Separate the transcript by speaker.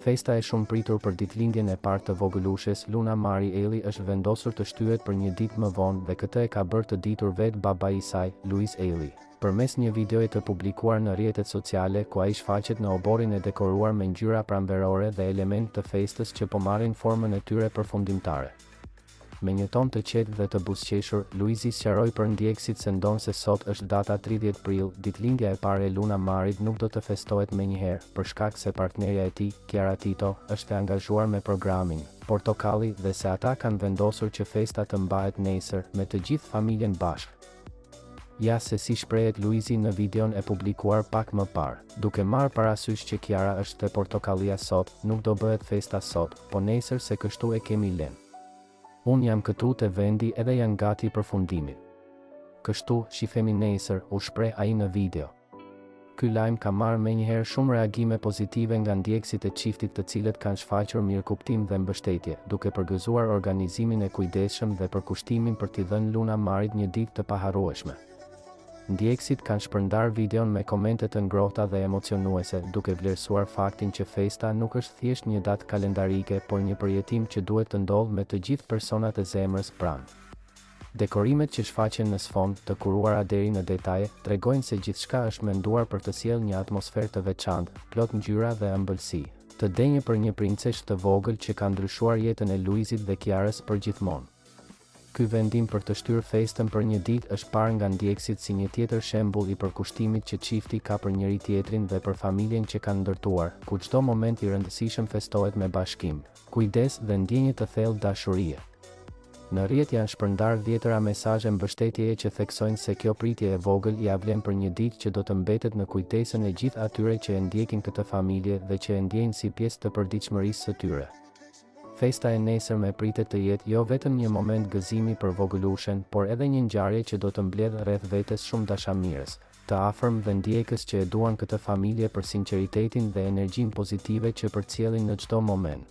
Speaker 1: Festa e shumë pritur për ditëlindjen e parë të vogëlushes Luna Mari Eli është vendosur të shtyhet për një ditë më vonë dhe këtë e ka bërë të ditur vetë babai i saj, Louis Eli, përmes një videoje të publikuar në rrjetet sociale ku ai shfaqet në oborrin e dekoruar me ngjyra pranverore dhe elementë të festës që po marrin formën e tyre përfundimtare. Me një ton të qetë dhe të buzëqeshur, Louisi sqaroi për ndjekësit se ndonë se sot është data 30 prill, ditëlindja e parë e Luna Marit nuk do të festohet menjëherë, për shkak se partnerja e tij, Chiara Tito, është e angazhuar me programin Portokalli dhe se ata kanë vendosur që festa të mbahet nesër me të gjithë familjen bashkë. Ja se si shprehet Louisi në videon e publikuar pak më parë, duke marrë parasysh që Chiara është te Portokallia sot, nuk do bëhet festa sot, po nesër se kështu e kemi lënë. Unë jam këtu te vendi edhe janë gati përfundimit. Kështu, shifemi nesër, u shpreh ai në video. Ky lajm ka marrë menjëherë shumë reagime pozitive nga ndjekësit e çiftit të cilët kanë shfaqur mirëkuptim dhe mbështetje, duke përgëzuar organizimin e kujdesshëm dhe përkushtimin për t'i dhënë Luna Marit një ditë të paharrueshme. Ndjekësit kanë shpërndar videon me komente të ngrohta dhe emocionuese, duke vlerësuar faktin që festa nuk është thjesht një datë kalendarike, por një përjetim që duhet të ndodhë me të gjithë personat e zemrës pranë. Dekorimet që shfaqen në sfond, të kuruara deri në detaje, tregojnë se gjithçka është menduar për të sjellë një atmosferë të veçantë, plot ngjyra dhe ëmbëlsi, të denjë për një princesh të vogël që ka ndryshuar jetën e Louisit dhe Chiarës përgjithmonë. Ky vendim për të shtyrë festën për një ditë është parë nga ndjekësit si një tjetër shembull i përkushtimit që çifti ka për njëri tjetrin dhe për familjen që kanë ndërtuar, ku çdo moment i rëndësishëm festohet me bashkim, kujdes dhe ndjenjë të thellë dashurie. Në rrjet janë shpërndar dhjetëra mesazhe mbështetjeje që theksojnë se kjo pritje e vogël ia vlen për një ditë që do të mbetet në kujtesën e gjithë atyre që e ndjekin këtë familje dhe që e ndjejnë si pjesë të përditshmërisë së tyre. Festa e nesërme pritet të jetë jo vetëm një moment gëzimi për vogëlushen, por edhe një ngjarje që do të mbledhë rreth vetes shumë dashamirës, të afërm dhe ndjekës që e duan këtë familje për sinqeritetin dhe energjinë pozitive që përcjellin në çdo moment.